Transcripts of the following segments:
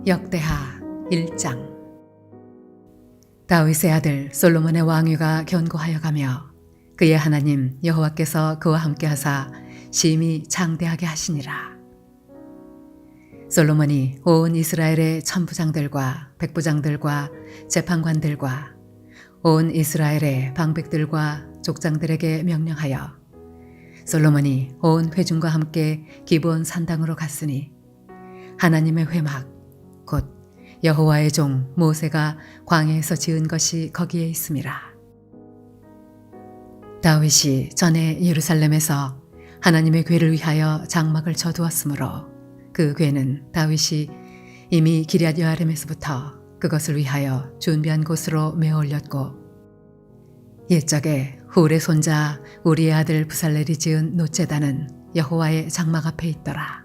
역대하 1장. 다윗의 아들 솔로몬의 왕위가 견고하여 가며 그의 하나님 여호와께서 그와 함께 하사 심히 장대하게 하시니라. 솔로몬이 온 이스라엘의 천부장들과 백부장들과 재판관들과 온 이스라엘의 방백들과 족장들에게 명령하여 솔로몬이 온 회중과 함께 기브온 산당으로 갔으니 하나님의 회막 곧 여호와의 종 모세가 광야에서 지은 것이 거기에 있음이라. 다윗이 전에 예루살렘에서 하나님의 궤를 위하여 장막을 쳐두었으므로 그 궤는 다윗이 이미 기럇 여아림에서부터 그것을 위하여 준비한 곳으로 메어 올렸고 옛적에 훌의 손자 우리의 아들 부살렐이 지은 놋제단은 여호와의 장막 앞에 있더라.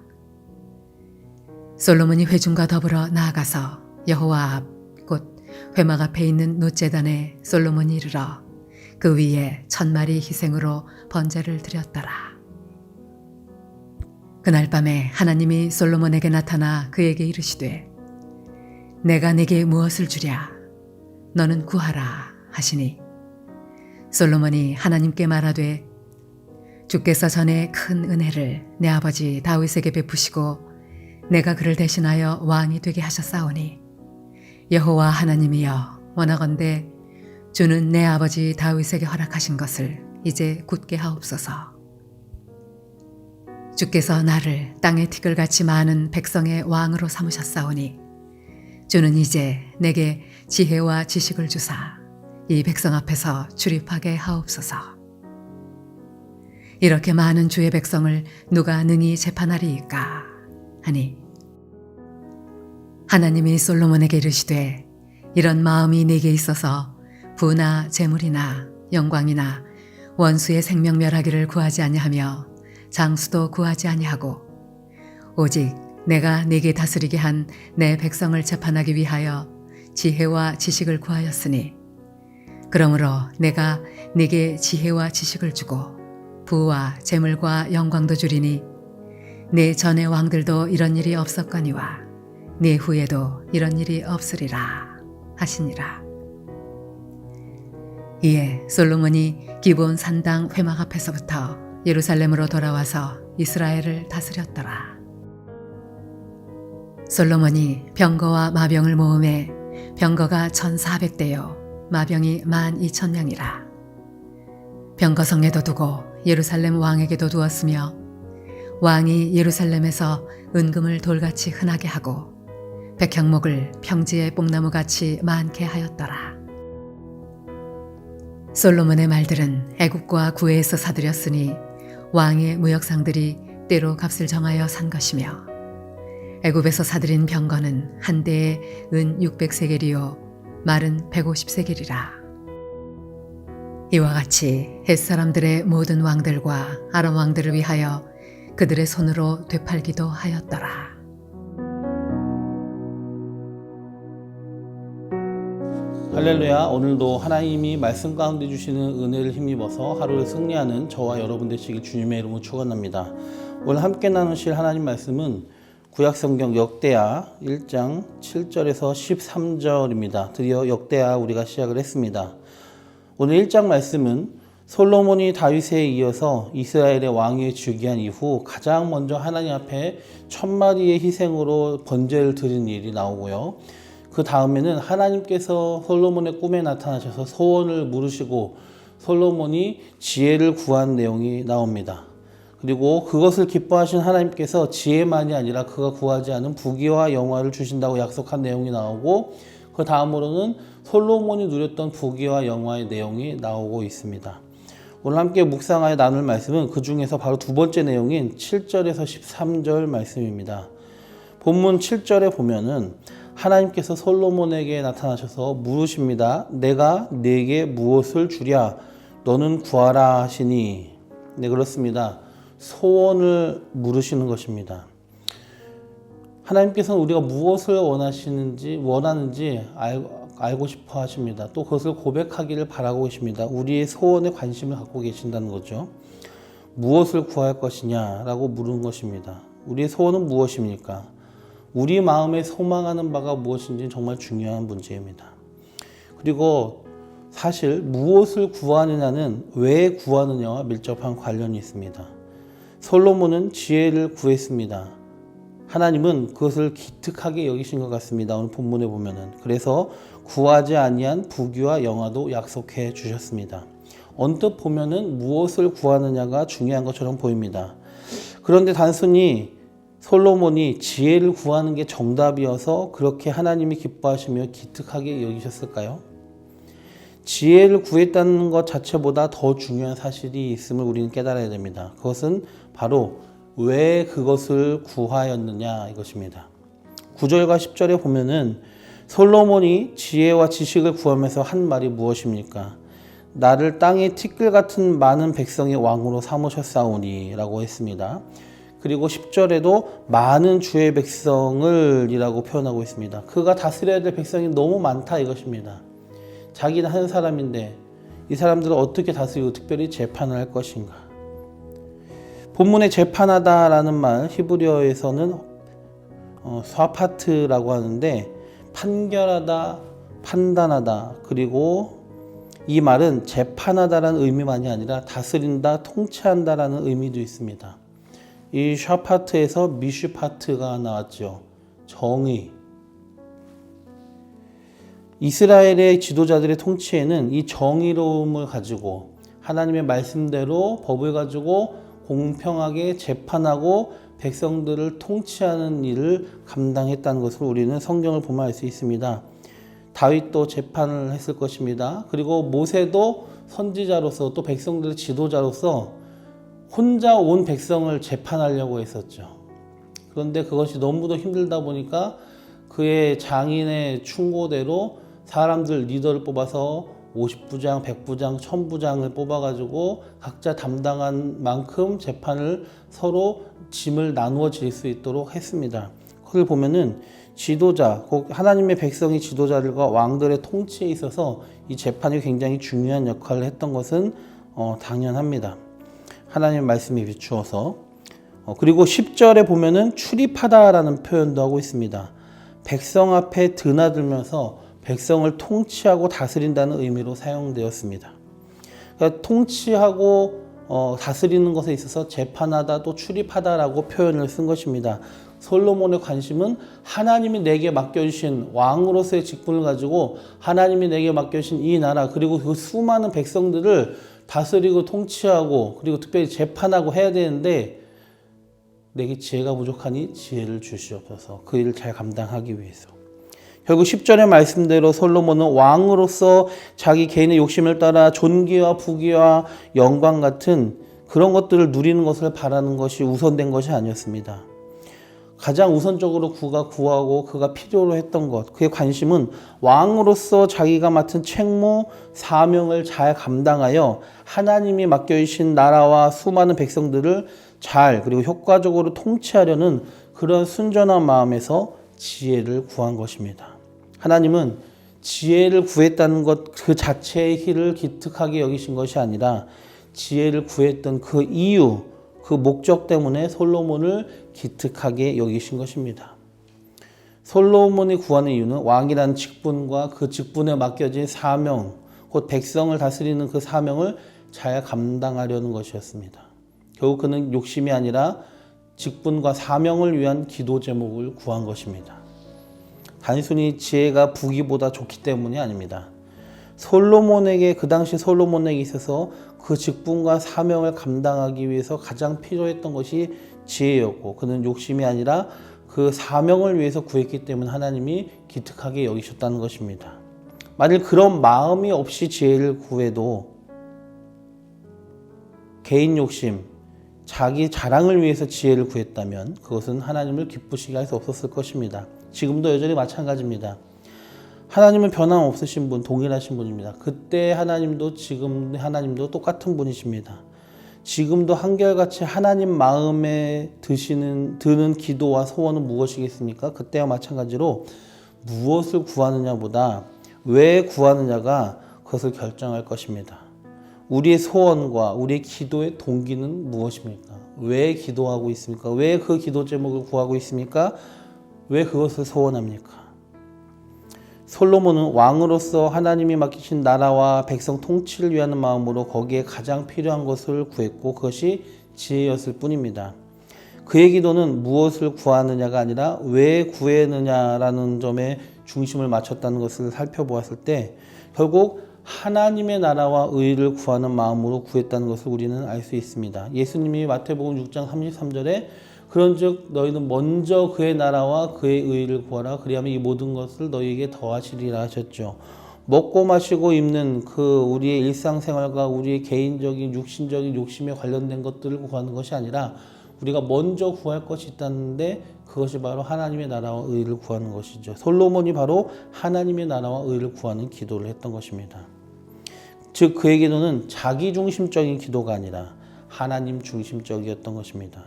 솔로몬이 회중과 더불어 나아가서 여호와 앞 곧 회막 앞에 있는 놋제단에 솔로몬이 이르러 그 위에 1000마리 희생으로 번제를 드렸더라. 그날 밤에 하나님이 솔로몬에게 나타나 그에게 이르시되 내가 네게 무엇을 주랴 너는 구하라 하시니 솔로몬이 하나님께 말하되 주께서 전에 큰 은혜를 내 아버지 다윗에게 베푸시고 내가 그를 대신하여 왕이 되게 하셨사오니 여호와 하나님이여 원하건대 주는 내 아버지 다윗에게 허락하신 것을 이제 굳게 하옵소서. 주께서 나를 땅의 티끌같이 많은 백성의 왕으로 삼으셨사오니 주는 이제 내게 지혜와 지식을 주사 이 백성 앞에서 출입하게 하옵소서. 이렇게 많은 주의 백성을 누가 능히 재판하리이까 하니 하나님이 솔로몬에게 이르시되 이런 마음이 네게 있어서 부나 재물이나 영광이나 원수의 생명 멸하기를 구하지 아니하며 장수도 구하지 아니하고 오직 내가 네게 다스리게 한 내 백성을 재판하기 위하여 지혜와 지식을 구하였으니 그러므로 내가 네게 지혜와 지식을 주고 부와 재물과 영광도 주리니 네 전의 왕들도 이런 일이 없었거니와 네 후에도 이런 일이 없으리라 하시니라. 이에 솔로몬이 기브온 산당 회막 앞에서부터 예루살렘으로 돌아와서 이스라엘을 다스렸더라. 솔로몬이 병거와 마병을 모음해 병거가 1400대요 마병이 12,000명이라. 병거성에도 두고 예루살렘 왕에게도 두었으며 왕이 예루살렘에서 은금을 돌같이 흔하게 하고 백향목을 평지의 뽕나무같이 많게 하였더라. 솔로몬의 말들은 애굽과 구해에서 사들였으니 왕의 무역상들이 때로 값을 정하여 산 것이며 애굽에서 사들인 병거는 한 대에 은 600세겔이요 말은 150세겔이라. 이와 같이 헷사람들의 모든 왕들과 아람 왕들을 위하여 그들의 손으로 되팔기도 하였더라. 할렐루야. 오늘도 하나님이 말씀 가운데 주시는 은혜를 힘입어서 하루를 승리하는 저와 여러분 되시길 주님의 이름으로 축원합니다. 오늘 함께 나누실 하나님 말씀은 구약성경 역대하 1장 7절에서 13절입니다. 드디어 역대하 우리가 시작을 했습니다. 오늘 1장 말씀은 솔로몬이 다윗에 이어서 이스라엘의 왕위에 즉위한 이후 가장 먼저 하나님 앞에 1000마리의 희생으로 번제를 드린 일이 나오고요. 그 다음에는 하나님께서 솔로몬의 꿈에 나타나셔서 소원을 물으시고 솔로몬이 지혜를 구한 내용이 나옵니다. 그리고 그것을 기뻐하신 하나님께서 지혜만이 아니라 그가 구하지 않은 부귀와 영화를 주신다고 약속한 내용이 나오고 그 다음으로는 솔로몬이 누렸던 부귀와 영화의 내용이 나오고 있습니다. 오늘 함께 묵상하여 나눌 말씀은 그 중에서 바로 두 번째 내용인 7절에서 13절 말씀입니다. 본문 7절에 보면은 하나님께서 솔로몬에게 나타나셔서 물으십니다. 내가 네게 무엇을 주랴? 너는 구하라 하시니. 네, 그렇습니다. 소원을 물으시는 것입니다. 하나님께서는 우리가 무엇을 원하는지 알고 싶어 하십니다. 또 그것을 고백하기를 바라고 계십니다. 우리의 소원에 관심을 갖고 계신다는 거죠. 무엇을 구할 것이냐라고 물은 것입니다. 우리의 소원은 무엇입니까? 우리 마음에 소망하는 바가 무엇인지 정말 중요한 문제입니다. 그리고 사실 무엇을 구하느냐는 왜 구하느냐와 밀접한 관련이 있습니다. 솔로몬은 지혜를 구했습니다. 하나님은 그것을 기특하게 여기신 것 같습니다. 오늘 본문에 보면은. 그래서 구하지 아니한 부귀와 영화도 약속해 주셨습니다. 언뜻 보면은 무엇을 구하느냐가 중요한 것처럼 보입니다. 그런데 단순히 솔로몬이 지혜를 구하는 게 정답이어서 그렇게 하나님이 기뻐하시며 기특하게 여기셨을까요? 지혜를 구했다는 것 자체보다 더 중요한 사실이 있음을 우리는 깨달아야 됩니다. 그것은 바로 왜 그것을 구하였느냐 이것입니다. 9절과 10절에 보면은 솔로몬이 지혜와 지식을 구하면서 한 말이 무엇입니까? 나를 땅의 티끌 같은 많은 백성의 왕으로 삼으셨사오니 라고 했습니다. 그리고 10절에도 많은 주의 백성을 이라고 표현하고 있습니다. 그가 다스려야 될 백성이 너무 많다 이것입니다. 자기는 한 사람인데 이 사람들을 어떻게 다스리고 특별히 재판을 할 것인가. 본문에 재판하다라는 말 히브리어에서는 스와파트라고 하는데 판결하다, 판단하다, 그리고 이 말은 재판하다라는 의미만이 아니라 다스린다, 통치한다라는 의미도 있습니다. 이 샤파트에서 미슈파트가 나왔죠. 정의. 이스라엘의 지도자들의 통치에는 이 정의로움을 가지고 하나님의 말씀대로 법을 가지고 공평하게 재판하고 백성들을 통치하는 일을 감당했다는 것을 우리는 성경을 보면 알 수 있습니다. 다윗도 재판을 했을 것입니다. 그리고 모세도 선지자로서 또 백성들의 지도자로서 혼자 온 백성을 재판하려고 했었죠. 그런데 그것이 너무도 힘들다 보니까 그의 장인의 충고대로 사람들 리더를 뽑아서 50부장, 100부장, 1000부장을 뽑아가지고 각자 담당한 만큼 재판을 서로 짐을 나누어 질 수 있도록 했습니다. 그걸 보면은 지도자, 곧 하나님의 백성이 지도자들과 왕들의 통치에 있어서 이 재판이 굉장히 중요한 역할을 했던 것은 당연합니다. 하나님의 말씀에 비추어서. 그리고 10절에 보면은 출입하다라는 표현도 하고 있습니다. 백성 앞에 드나들면서 백성을 통치하고 다스린다는 의미로 사용되었습니다. 그러니까 통치하고 다스리는 것에 있어서 재판하다 또 출입하다라고 표현을 쓴 것입니다. 솔로몬의 관심은 하나님이 내게 맡겨주신 왕으로서의 직분을 가지고 하나님이 내게 맡겨주신 이 나라 그리고 그 수많은 백성들을 다스리고 통치하고 그리고 특별히 재판하고 해야 되는데 내게 지혜가 부족하니 지혜를 주시옵소서. 그 일을 잘 감당하기 위해서. 결국 10절의 말씀대로 솔로몬은 왕으로서 자기 개인의 욕심을 따라 존귀와 부귀와 영광 같은 그런 것들을 누리는 것을 바라는 것이 우선된 것이 아니었습니다. 가장 우선적으로 그가 구하고 그가 필요로 했던 것, 그의 관심은 왕으로서 자기가 맡은 책무, 사명을 잘 감당하여 하나님이 맡겨주신 나라와 수많은 백성들을 잘 그리고 효과적으로 통치하려는 그런 순전한 마음에서 지혜를 구한 것입니다. 하나님은 지혜를 구했다는 것 그 자체의 일을 기특하게 여기신 것이 아니라 지혜를 구했던 그 이유, 그 목적 때문에 솔로몬을 기특하게 여기신 것입니다. 솔로몬이 구하는 이유는 왕이라는 직분과 그 직분에 맡겨진 사명, 곧 백성을 다스리는 그 사명을 잘 감당하려는 것이었습니다. 결국 그는 욕심이 아니라 직분과 사명을 위한 기도 제목을 구한 것입니다. 단순히 지혜가 부귀보다 좋기 때문이 아닙니다. 솔로몬에게 그 당시 솔로몬에게 있어서 그 직분과 사명을 감당하기 위해서 가장 필요했던 것이 지혜였고 그는 욕심이 아니라 그 사명을 위해서 구했기 때문에 하나님이 기특하게 여기셨다는 것입니다. 만일 그런 마음이 없이 지혜를 구해도 개인 욕심, 자기 자랑을 위해서 지혜를 구했다면 그것은 하나님을 기쁘시게 할 수 없었을 것입니다. 지금도 여전히 마찬가지입니다. 하나님은 변함없으신 분, 동일하신 분입니다. 그때 하나님도 지금 하나님도 똑같은 분이십니다. 지금도 한결같이 하나님 마음에 드는 기도와 소원은 무엇이겠습니까? 그때와 마찬가지로 무엇을 구하느냐보다 왜 구하느냐가 그것을 결정할 것입니다. 우리의 소원과 우리의 기도의 동기는 무엇입니까? 왜 기도하고 있습니까? 왜 그 기도 제목을 구하고 있습니까? 왜 그것을 소원합니까? 솔로몬은 왕으로서 하나님이 맡기신 나라와 백성 통치를 위하는 마음으로 거기에 가장 필요한 것을 구했고 그것이 지혜였을 뿐입니다. 그의 기도는 무엇을 구하느냐가 아니라 왜 구했느냐라는 점에 중심을 맞췄다는 것을 살펴보았을 때 결국 하나님의 나라와 의를 구하는 마음으로 구했다는 것을 우리는 알 수 있습니다. 예수님이 마태복음 6장 33절에 그런즉 너희는 먼저 그의 나라와 그의 의를 구하라 그리하면 이 모든 것을 너희에게 더하시리라 하셨죠. 먹고 마시고 입는 그 우리의 일상생활과 우리의 개인적인 육신적인 욕심에 관련된 것들을 구하는 것이 아니라 우리가 먼저 구할 것이 있다는데 그것이 바로 하나님의 나라와 의를 구하는 것이죠. 솔로몬이 바로 하나님의 나라와 의를 구하는 기도를 했던 것입니다. 즉 그의 기도는 자기 중심적인 기도가 아니라 하나님 중심적이었던 것입니다.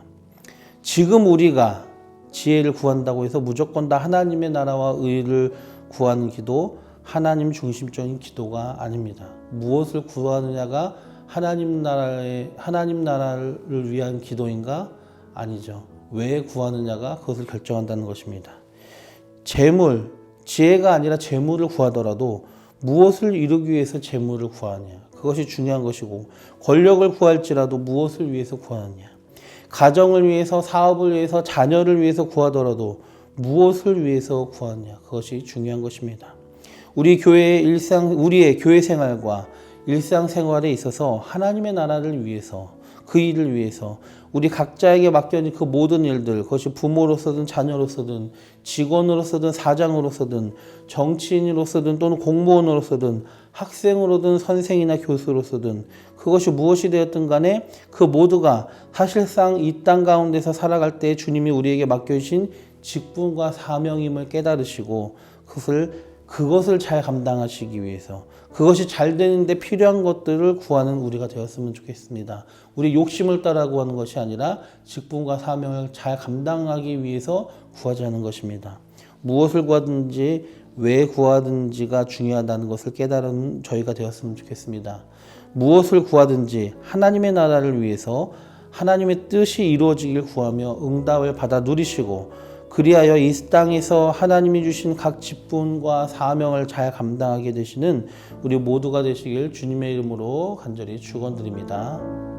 지금 우리가 지혜를 구한다고 해서 무조건 다 하나님의 나라와 의를 구하는 기도, 하나님 중심적인 기도가 아닙니다. 무엇을 구하느냐가 하나님 나라를 위한 기도인가? 아니죠. 왜 구하느냐가 그것을 결정한다는 것입니다. 재물, 지혜가 아니라 재물을 구하더라도 무엇을 이루기 위해서 재물을 구하느냐. 그것이 중요한 것이고 권력을 구할지라도 무엇을 위해서 구하느냐. 가정을 위해서, 사업을 위해서, 자녀를 위해서 구하더라도 무엇을 위해서 구하느냐. 그것이 중요한 것입니다. 우리의 교회 생활과 일상생활에 있어서 하나님의 나라를 위해서, 그 일을 위해서 우리 각자에게 맡겨진 그 모든 일들, 그것이 부모로서든 자녀로서든 직원으로서든 사장으로서든 정치인으로서든 또는 공무원으로서든 학생으로든 선생이나 교수로서든 그것이 무엇이 되었든 간에 그 모두가 사실상 이 땅 가운데서 살아갈 때 주님이 우리에게 맡겨주신 직분과 사명임을 깨달으시고 그것을 잘 감당하시기 위해서 그것이 잘 되는데 필요한 것들을 구하는 우리가 되었으면 좋겠습니다. 우리 욕심을 따라 구하는 것이 아니라 직분과 사명을 잘 감당하기 위해서 구하자는 것입니다. 무엇을 구하든지 왜 구하든지가 중요하다는 것을 깨달은 저희가 되었으면 좋겠습니다. 무엇을 구하든지 하나님의 나라를 위해서 하나님의 뜻이 이루어지길 구하며 응답을 받아 누리시고 그리하여 이 땅에서 하나님이 주신 각 직분과 사명을 잘 감당하게 되시는 우리 모두가 되시길 주님의 이름으로 간절히 축원드립니다.